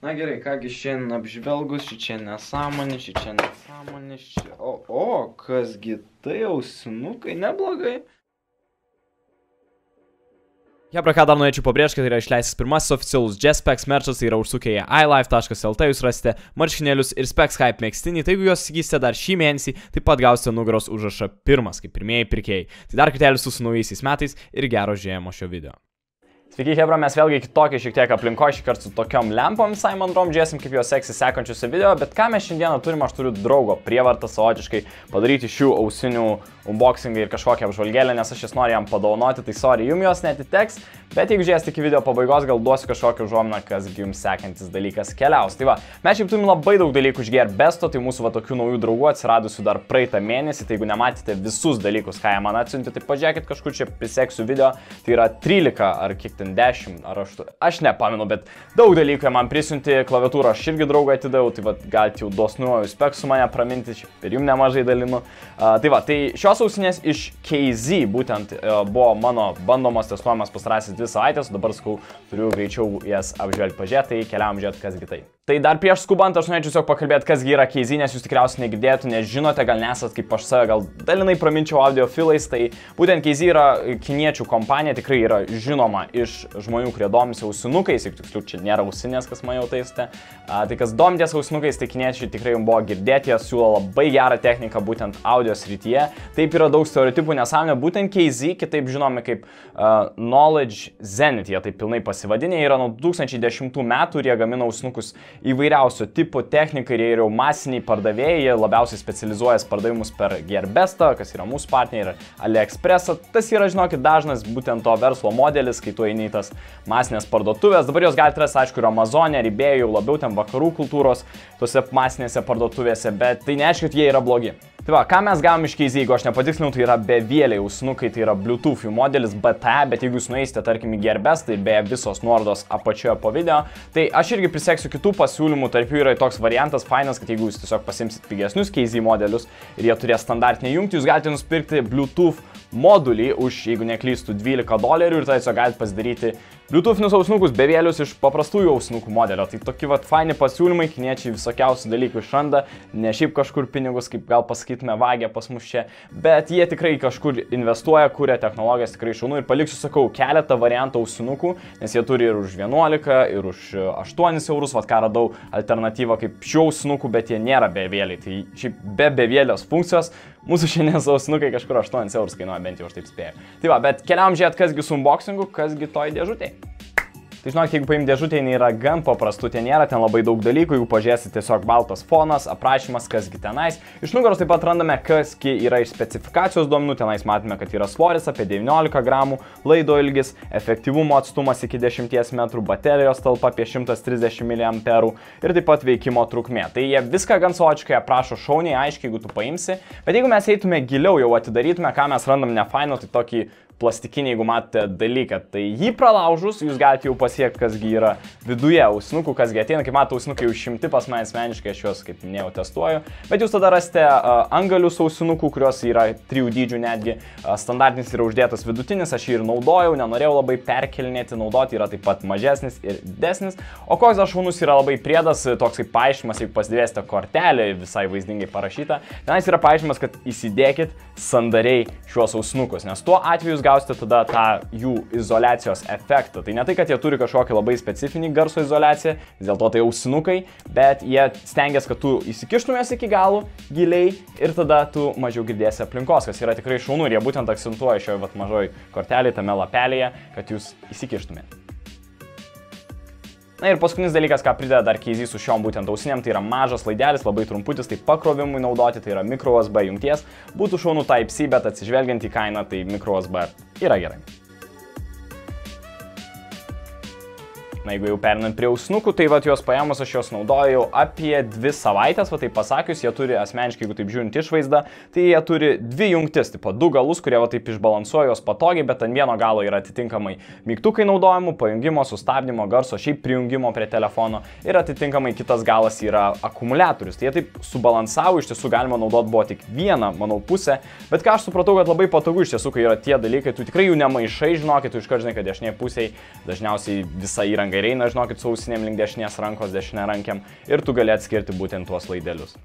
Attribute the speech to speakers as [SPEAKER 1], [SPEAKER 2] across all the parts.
[SPEAKER 1] Na gerai, kągi šiandien apžvelgus, čia nesąmonė, kasgi tai ausinukai, neblogai.
[SPEAKER 2] Hebra, ką dar norėčiau pabrėžti, kad yra išleistas pirmasis oficialus JetSpecs merchas, tai yra užsukę į iLife.lt, jūs rasite marškinėlius ir Specs Hype megztinį, tai jeigu juos įsigysite dar šį mėnesį, taip pat gausite nugaros užrašą pirmas, kaip pirmieji pirkėjai. Tai dar kartelį su naujaisiais metais ir gero žiūrėjimo šio video. Sveiki, Hebra, mes vėlgi kitokie šiek tiek aplinkoje, šį kartą su tokiom lempom visai mandrom, žiūrėsim, kaip jos seksis sekančiuose video, bet ką mes šiandieną turim, aš turiu draugo prievartą savotiškai padaryti šių ausinių unboxingą ir kažkokią apžvalgėlę, nes aš jas noriu jam padovanoti, tai sorry, jums jos netiteks, bet jeigu žiūrėsite iki video pabaigos, gal duosiu kažkokią užuominą, kas jums sekantis dalykas keliaus. Tai va, mes šiaip turim labai daug dalykų iš Gearbest, tai mūsų va tokių naujų draugų atsiradusių dar praeitą mėnesį, tai jeigu nematėte visus dalykus, ką jie man atsiuntė, tai pažiūrėkit kažkur čia priseksiu video, tai yra 13 ar kiek 10 ar 8, aš nepamenu, bet daug dalykų man prisiunti, klaviatūrą aš irgi draugą atidaviau, tai va, galite jau dosnuoju speksų mane praminti, ir jums nemažai dalinu. Tai va, tai šios ausinės iš KZ būtent buvo mano bandomos testuojamas pastarasis 2 savaitės, dabar sakau, turiu greičiau jas apžvelgti pažiūrėti, tai keliavom žiūrėti, kasgi tai. Tai dar prieš skubant aš norėčiau tiesiog pakalbėti, kasgi yra KZ, nes jūs tikriausiai negirdėjote, nežinote, gal nesat kaip aš save, gal dalinai praminčiau audiofilais, tai būtent KZ yra kiniečių kompanija, tikrai yra žinoma iš žmonių, kurie domisi ausinukais, ir tiksliau čia nėra ausinės, kas man jau taisite. Tai kas domitės ausinukais, tai kiniečiai tikrai jums buvo girdėti, jie siūlo labai gerą techniką būtent audio srityje. Taip yra daug stereotipų nesąmonė, būtent KZ, kitaip žinomi kaip Knowledge Zenith, jie taip pilnai pasivadinė, yra nuo 2010 metų ir jie gamina ausinukus įvairiausio tipo technikai, jie yra jau masiniai pardavėjai, jie labiausiai specializuojas pardavimus per Gearbestą, kas yra mūsų partneriai, ir AliExpressą. Tas yra, žinokit, dažnas būtent to verslo modelis, kai tu eini į tas masinės parduotuvės. Dabar jos galite rasti, aišku, ir Amazon'e, ir eBay, jau labiau ten vakarų kultūros, tose masinėse parduotuvėse, bet tai nereiškia, kad jie yra blogi. Tai va, ką mes gavom iš KZ, jeigu aš nepatikslinau, tai yra bevėliai ausinukai, tai yra Bluetooth jų modelis BTA, bet jeigu jūs nueisite, tarkim, į Gearbest, tai beje visos nuorodos apačioje po video, tai aš irgi priseksiu kitų pasiūlymų, tarp jų yra toks variantas fainas, kad jeigu jūs tiesiog pasimsit pigesnius KZ modelius ir jie turės standartinę jungtį, jūs galite nusipirkti Bluetooth modulį už, jeigu neklystų, $12 ir tai tiesiog galite pasidaryti Bluetooth'inius ausinukus bevėlius iš paprastųjų ausinukų modelio. Tai tokie vat faini pasiūlymai, kiniečiai visokiausių dalykų išranda, ne šiaip kažkur pinigus, kaip gal pasakytume, vagia pas mus čia, bet jie tikrai kažkur investuoja, kuria technologijas tikrai šaunu ir paliksiu, sakau, keletą variantų ausinukų, nes jie turi ir už 11, ir už 8 eurus, vat ką radau alternatyvą kaip šių ausinukų, bet jie nėra bevėliai. Tai šiaip be bevėlios funkcijos mūsų šiandien ausinukai kažkur 8 eurus kainuoja, bent jau aš taip spėju. Tai va, bet keliam žiūrėt, kasgi su unboxingu, kasgi toj dėžutėj. Tai žinok, jeigu paimti dėžutę, jinai yra gan paprastų, ten nėra ten labai daug dalykų, jeigu pažiūrėsite tiesiog baltas fonas, aprašymas, kasgi tenais. Iš nugaros taip pat randame, kasgi yra iš specifikacijos duomenų, tenais matome, kad yra svoris apie 19 gramų, laido ilgis, efektyvumo atstumas iki 10 metrų, baterijos talpa apie 130 mAh ir taip pat veikimo trukmė. Tai jie viską gan savotiškai aprašo šauniai, aiškiai, jeigu tu paimsi, bet jeigu mes eitume giliau, jau atidarytume, ką mes randam nefaino, tai tokį plastikinį, jeigu matote dalyką, tai jį pralaužus, jūs galite jau pasiekti, kasgi yra viduje ausinukų, kasgi ateina, kaip matau, ausinukai jau šimti pas mane asmeniškai, aš juos, kaip minėjau, testuoju, bet jūs tada rasite antgalius ausinukų, kurios yra 3 dydžių netgi, standartinis yra uždėtas vidutinis, aš jį ir naudojau, nenorėjau labai perkelinėti, naudoti yra taip pat mažesnis ir didesnis, o koks dar šaunus yra labai priedas, toks kaip paaiškimas, jeigu pasidėsite kortelę, visai vaizdingai parašyta, tenais yra paaiškimas, kad įsidėkit sandariai šiuos ausinukus, nes tuo atveju gausite tada tą jų izoliacijos efektą. Tai ne tai, kad jie turi kažkokį labai specifinį garso izoliaciją, vis dėlto tai ausinukai, bet jie stengiasi, kad tu įsikištumės iki galų giliai ir tada tu mažiau girdėsi aplinkos, kas yra tikrai šaunu ir jie būtent akcentuoja šioje vat mažoj kortelėje, tame lapelėje, kad jūs įsikištumėte. Na ir paskutinis dalykas, ką prideda dar KZ su šiom būtent ausinėm, tai yra mažas laidelis, labai trumputis, tai pakrovimui naudoti, tai yra micro USB jungties. Būtų šaunu Type-C, bet atsižvelgiant į kainą, tai micro USB yra gerai. Na, jeigu jau perinant prie ausinukų, tai vat juos paėmus aš juos naudojau apie 2 savaitės, va taip pasakius, jie turi asmeniškai, jeigu taip žiūrint išvaizdą, tai jie turi 2 jungtis, tipo 2 galus, kurie va taip išbalansuoja jos patogiai, bet ant vieno galo yra atitinkamai mygtukai naudojimų, pajungimo, sustabdymo, garso, šiaip prijungimo prie telefono ir atitinkamai kitas galas yra akumuliatorius. Tai jie taip subalansavo, iš tiesų galima naudoti buvo tik vieną, manau, pusę, bet ką aš supratau, kad labai patogu iš tiesų, kai yra tie dalykai, tu tikrai jų nemaišai, žinokit, tu iškart žinai, kad dešinėje pusėje dažniausiai visa įranga sąmoningai ir eina, žinokit, su ausinėm link dešinės rankos, dešinė rankiam ir tu gali atskirti būtent tuos laidelius.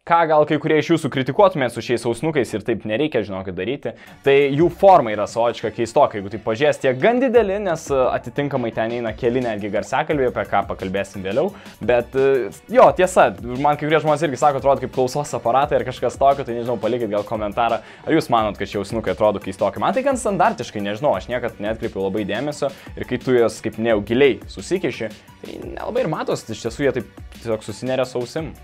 [SPEAKER 2] Ką gal kai kurie iš jūsų kritikuotumėt su šiais ausnukais ir taip nereikia, žinokit, daryti, tai jų forma yra savotiška keistoka, jeigu tai pažiūrės, tie gan dideli, nes atitinkamai ten eina keli netgi garsiakalbiai, apie ką pakalbėsim vėliau, bet jo, tiesa, man kai kurie žmonės irgi sako, atrodo kaip klausos aparatai ar kažkas tokio, tai nežinau, palikit gal komentarą, ar jūs manot, kad šie ausinukai atrodo keistokai. Man tai gan standartiškai, nežinau, aš niekad neatkreipiu labai dėmesio ir kai tu juos, kaip minėjau, giliai susikeši, tai nelabai ir matos, iš tiesų jie taip tiesiog susineria su ausim.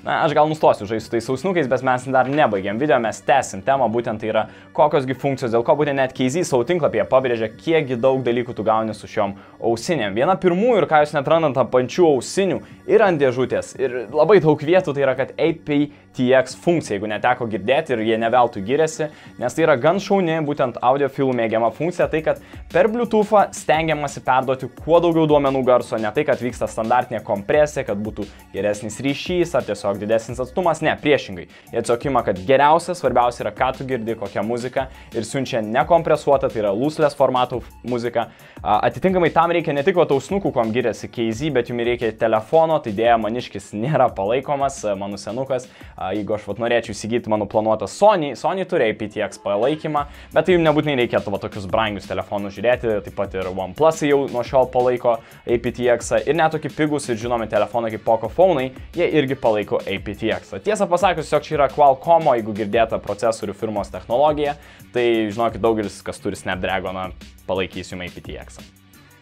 [SPEAKER 2] Na, aš gal nustosiu žaisti su tais ausinukais, bet mes dar nebaigėm video, mes tęsim temą, būtent tai yra kokiosgi funkcijos, dėl ko būtent net KZ savo tinklapyje pabrėžia, kiekgi daug dalykų tu gauni su šiom ausinėm. Viena pirmųjų ir ką jūs netrandant ant pačių ausinių ir ant dėžutės ir labai daug vietų tai yra, kad aptX funkcija, jeigu neteko girdėti ir jie neveltui giriasi, nes tai yra gan šauni, būtent audiofilų mėgiama funkcija, tai kad per Bluetooth'ą stengiamasi perduoti kuo daugiau duomenų garso, ne tai, kad vyksta standartinė kompresija, kad būtų geresnis ryšys ar tiesiog didesnis atstumas, ne, priešingai. Jie tiesiog ima, kad geriausia, svarbiausia yra, ką tu girdi, kokią muziką ir siunčia nekompresuotą, tai yra lossless formatų muziką. Atitinkamai tam reikia ne tik ausnukų, kuom giriasi KZ, bet jums reikia telefono, tai dėja maniškis nėra palaikomas, mano senukas. Jeigu aš norėčiau įsigyti mano planuotą Sony turi aptX palaikymą, bet tai jums nebūtinai reikėtų tokius brangius telefonus žiūrėti, taip pat ir OnePlus jau nuo šiol palaiko aptX ir net tokie pigus ir žinomi telefonai kaip Pocophone, jie irgi palaiko aptX. Tiesą pasakius, jog čia yra Qualcomm, jeigu girdėta procesorių firmos technologija, tai žinokit, daugelis, kas turi Snapdragoną, palaikys jums aptX.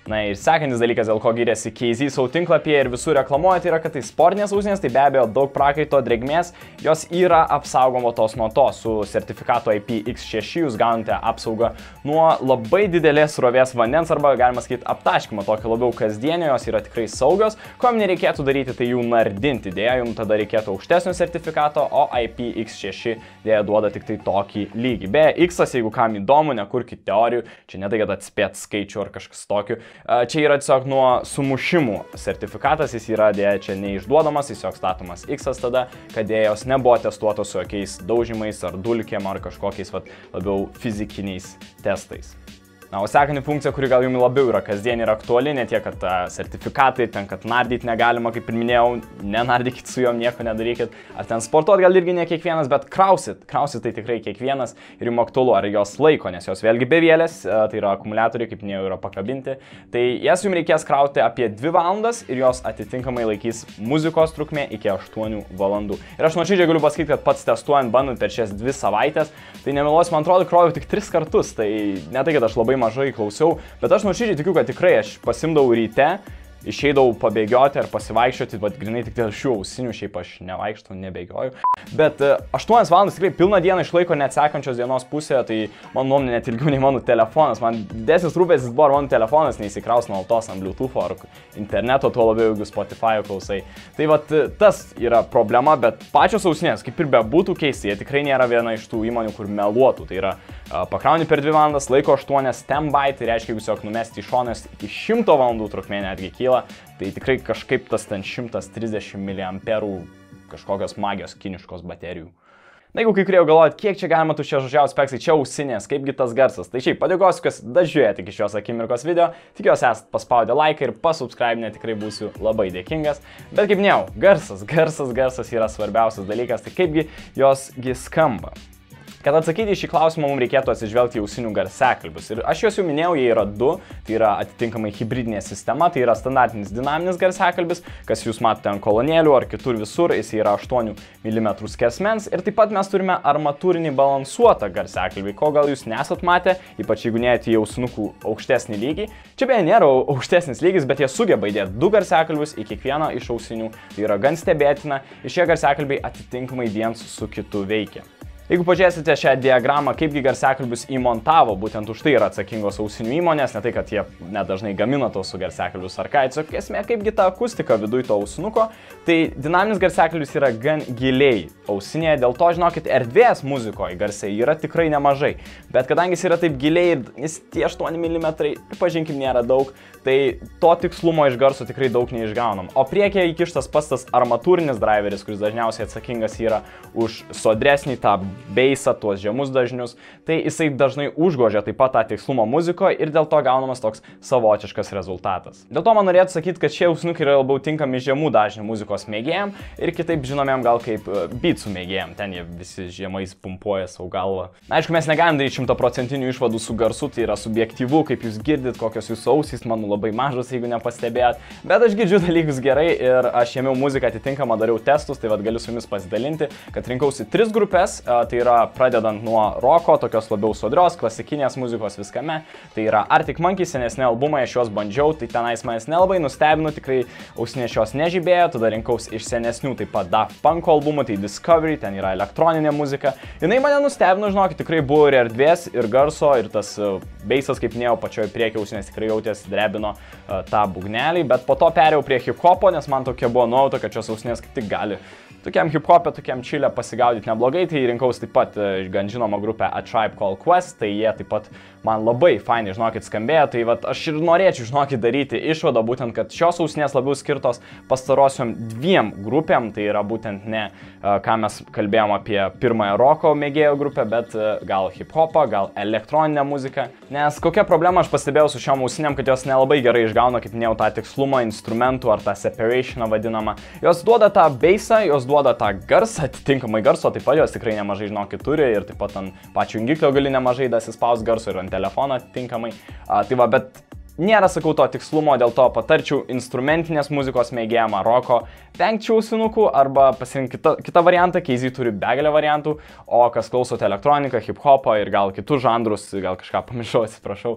[SPEAKER 2] Na ir sekantis dalykas, dėl ko giriasi KZ savo tinklapyje ir visur reklamuoja, tai yra, kad tai sportinės ausinės, tai be abejo daug prakaito, drėgmės, jos yra apsaugomotos nuo to. Su sertifikatu IPX6 jūs gaunate apsaugą nuo labai didelės srovės vandens arba, galima sakyti, aptaškymo, tokio labiau kasdienio, jos yra tikrai saugios. Ko jums nereikėtų daryti, tai jų nardinti, dėja, jums tada reikėtų aukštesnio sertifikato, o IPX6 dėja duoda tik tai tokį lygį. Beje, X-as, jeigu kam įdomu, nekurkit teorijų, čia ne tai, kad atspėt skaičių ar kažkas tokiu. Čia yra tiesiog nuo sumušimų sertifikatas, jis yra dėja čia neišduodamas, jis tiesiog statomas X-as tada, kad dėjos nebuvo testuotos su jokiais daužymais ar dulkėm ar kažkokiais labiau fizikiniais testais. Na, o sekanti funkcija, kuri gal jums labiau yra kasdien ir aktuali, ne tiek, kad sertifikatai, ten, kad nardyti negalima, kaip ir minėjau, nenardykit su juom, nieko nedarykit, ar ten sportuot gal irgi ne kiekvienas, bet krausit tai tikrai kiekvienas ir jums aktualu, ar jos laiko, nes jos vėlgi bevėlės, tai yra akumuliatoriai, kaip minėjau, yra pakabinti, tai jas jums reikės krauti apie 2 valandas ir jos atitinkamai laikys muzikos trukmė iki 8 valandų. Ir aš nuoširdžiai galiu pasakyti, kad pats testuojant, bandant per šias 2 savaitės, tai nemeluosiu, man atrodo, kroviau tik 3 kartus, tai ne tai, kad aš labai mažai klausiau, bet aš nuoširdžiai tikiu, kad tikrai aš pasimdavau ryte, išeidavau pabėgioti ar pasivaikščioti, bet grinai tik dėl šių ausinių, šiaip aš nevaikštau, nebėgioju. Bet 8 valandas tikrai pilną dieną išlaiko net sekančios dienos pusėje, tai mano nuomonė net ilgiau nei mano telefonas. Man didesnis rūpestis buvo, ar mano telefonas neįsikraus nuolatos ant Bluetooth'o ar interneto, tuo labiau, jeigu Spotify'o klausai. Tai tas yra problema, bet pačios ausinės, kaip ir bebūtų keistai, jie tikrai nėra viena iš tų įmonių, kur meluotų. Tai yra pakrauni per 2 valandas, laiko 8 standby, tai reiškia, jeigu tiesiog numesti iš šonės iki 100 valandų trukmė netgi kyla, tai tikrai kažkaip tas ten 130 mAh kažkokios magijos kiniškos baterijų. Na, jeigu kai kurie galvojat, kiek čia galima tuščia žodžiauti speksai, čia ausinės, kaipgi tas garsas. Tai šiaip padėkosiu, kas dažiūrėjote iki šios akimirkos video, tikiuosi esate paspaudę laiką ir pasubscribinę, tikrai būsiu labai dėkingas. Bet kaip minėjau, garsas yra svarbiausias dalykas, tai kaipgi josgi skamba. Kad atsakyti į šį klausimą, mums reikėtų atsižvelgti į ausinių garsiakalbius. Ir aš juos jau minėjau, jie yra 2, tai yra atitinkamai hibridinė sistema, tai yra standartinis dinaminis garsiakalbis, kas jūs matote ant kolonėlių ar kitur visur, jis yra 8 mm skersmens. Ir taip pat mes turime armatūrinį balansuotą garsiakalbį, ko gal jūs nesat matę, ypač jeigu neėjote į ausinukų aukštesnį lygį. Čia beje nėra aukštesnis lygis, bet jie sugeba įdėti 2 garsiakalbius į kiekvieną iš ausinių. Tai yra gan stebėtina ir šie garsiakalbiai atitinkamai viens su kitu veikia. Jeigu pažiūrėsite šią diagramą, kaipgi garsiakalbius įmontavo, būtent už tai yra atsakingos ausinių įmonės, ne tai, kad jie nedažnai gamina tos su garsiakalbius ar ką, tiesiog esmė, kaipgi ta akustika viduj to ausinuko, tai dinaminis garsiakalbis yra gan giliai ausinėje, dėl to, žinokit, erdvės muzikoje garsiai yra tikrai nemažai, bet kadangi jis yra taip giliai ir jis tie 8 mm, pažinkim, nėra daug, tai to tikslumo iš garso tikrai daug neišgaunam. O priekyje įkištas pats tas armatūrinis driveris, kuris dažniausiai atsakingas yra už sodresnį tą bassą, tuos žemus dažnius, tai jisai dažnai užgožia taip pat tą tikslumą muzikoje ir dėl to gaunamas toks savotiškas rezultatas. Dėl to man norėtų sakyti, kad šie ausinukai yra labiau tinkami žemų dažnių muzikos mėgėjam ir kitaip žinomiem gal kaip beatsų mėgėjam, ten jie visi žemais pumpuoja savo galvą. Na, aišku, mes negalim daryti 100% išvadų su garsu, tai yra subjektyvu, kaip jūs girdit, kokios jūsų ausys, manau, labai mažos, jeigu nepastebėjot, bet aš girdžiu dalykus gerai ir aš ėmiau muziką atitinkamą, dariau testus, tai galiu su jumis pasidalinti, kad rinkausi 3 grupės, tai yra pradedant nuo roko, tokios labiau sodrios, klasikinės muzikos viskame, tai yra Arctic Monkeys, senesni albumai, aš juos bandžiau, tai tenais manęs nelabai nustebino, tikrai ausinės šios nežibėjo, tada rinkausi iš senesnių taip pat Daft Punk albumų, tai Discovery, ten yra elektroninė muzika, jinai mane nustebino, žinokit, tikrai buvo ir erdvės, ir garso, ir tas bassas, kaip minėjau, pačioje priekį ausinės tikrai jautės drebino tą būgnelį, bet po to perėjau prie hip-hopo, nes man tokia buvo nuojauta, kad šios ausinės kaip tik gali tokiam hip-hopė, tokiam čilė pasigaudyti neblogai, tai rinkausi taip pat gan žinomą grupę A Tribe Called Quest, tai jie taip pat man labai fainai, žinokit, skambėjo, tai vat aš ir norėčiau, žinokit, daryti išvadą būtent, kad šios ausinės labiau skirtos pastarosiom 2 grupėm, tai yra būtent ne, ką mes kalbėjom apie pirmąją roko mėgėjo grupę, bet gal hip-hopą, gal elektroninę muziką, nes kokia problema aš pastebėjau su šiom ausinėm, kad jos nelabai gerai išgauna, kaip minėjau, tą tikslumą instrumentų ar tą separationą vadinamą. Jos duoda tą bassą, jos duoda tą garsą, atitinkamai garso, taip pat jos tikrai nemažai, žinokit, turi ir taip pat ant pačio jungiklio gali nemažai dasispaus garso ir ant telefoną atitinkamai. Tai va, bet nėra, sakau, to tikslumo, dėl to patarčiau instrumentinės muzikos mėgėjimą roko, vengčiau ausinukų arba pasirinkti kitą variantą, Keisy turi begalę variantų, o kas klausote elektroniką, hip-hopą ir gal kitus žanrus, gal kažką pamiršau, atsiprašau,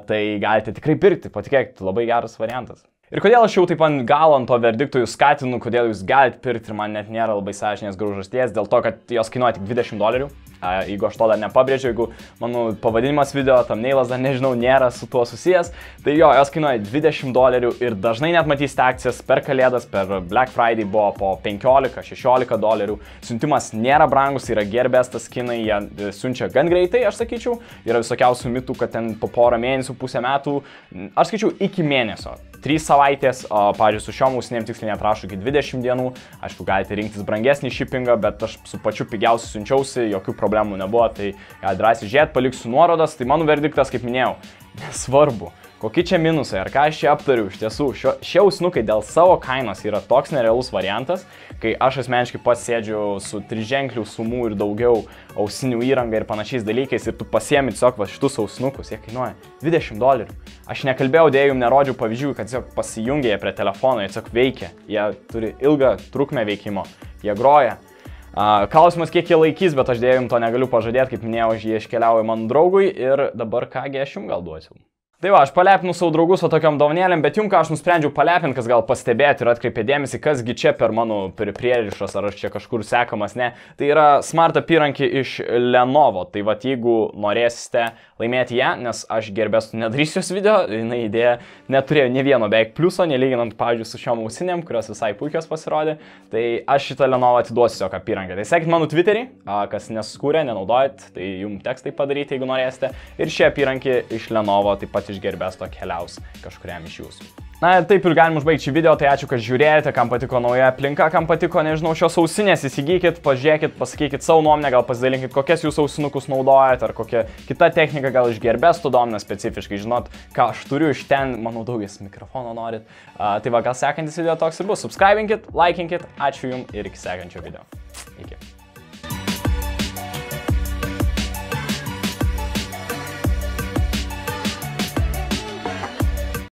[SPEAKER 2] tai galite tikrai pirkti, patikėkit, labai geras variantas. Ir kodėl aš jau taip ant galo ant to verdikto jūs skatinu, kodėl jūs galite pirkti ir man net nėra labai sąžinės graužasties, dėl to, kad jos kainuoja tik $20. Jeigu aš to dar nepabrėžiu, jeigu mano pavadinimas video, thumbnailas dar nežinau, nėra su tuo susijęs, tai jo, jos kainuoja $20 ir dažnai net matysite akcijas per Kalėdas, per Black Friday buvo po $15–16. Siuntimas nėra brangus, yra gearbės tas skinai, jie siunčia gan greitai, aš sakyčiau, yra visokiausių mitų, kad ten po porą mėnesių, pusę metų, aš skaičiau iki mėnesio. 3 savaitės, pavyzdžiui, su šiom ausinėm tiksliai netrašo iki 20 dienų, aišku, galite rinktis brangesnį shippingą, bet aš su pačiu pigiausiu siunčiausi, jokių problemų nebuvo, tai galite drąsiai žiūrėti, paliksiu nuorodas, tai mano verdiktas, kaip minėjau, nesvarbu, kokie čia minusai, ar ką aš čia aptariu, iš tiesų, šie ausinukai dėl savo kainos yra toks nerealus variantas, kai aš asmeniškai pats sėdžiu su 3-ženklių sumų ir daugiau ausinių įranga ir panašiais dalykais ir tu pasiemi tiesiog va šitus ausinukus, jie kainuoja $20. Aš nekalbėjau, dėja jums nerodžiau pavyzdžių, kad tiesiog pasijungia jie prie telefono, jie tiesiog veikia, jie turi ilgą trukmę veikimo, jie groja. Klausimas, kiek jie laikys, bet aš dėja jums to negaliu pažadėti, kaip minėjau, jie iškeliauja mano draugui ir dabar kągi aš jums gal duosiu. Tai va, aš palepinu savo draugus su tokiom dovanėlėm, bet jums ką aš nusprendžiau palepinti, kas gal pastebėti ir atkreipė dėmesį, kasgi čia per mano prierišas, ar aš čia kažkur sekamas, ne. Tai yra smart apyrankė iš Lenovo, tai va, jeigu norėsite laimėti ją, nes aš gerbės nedarysiu jos video, jinai idėja neturėjo ne vieno beveik pliuso, nelyginant, pavyzdžiui, su šiom ausinėm, kurios visai puikios pasirodė, tai aš šitą Lenovo atiduosiu tiesiog apyrankę. Tai sekit mano Twitterį, kas nesuskūrė, nenaudojat, tai jums teks tai padaryti, jeigu norėsite. Ir ši apyrankė iš Lenovo taip pat iš gerbės to keliaus kažkuriam iš jūsų. Na ir taip ir galim užbaigti šį video, tai ačiū, kad žiūrėjote, kam patiko nauja aplinka, kam patiko, nežinau, šios ausinės, įsigykit, pažiūrėkit, pasakykit savo nuomonę, gal pasidalinkit, kokias jūs ausinukus naudojat, ar kokia kita technika gal iš gerbės to domina specifiškai, žinot, ką aš turiu iš ten, manau, daugias mikrofono norit. Tai va, gal sekantis video toks ir bus, subscribinkit, laikinkit, ačiū jums ir iki sekančio video. Iki.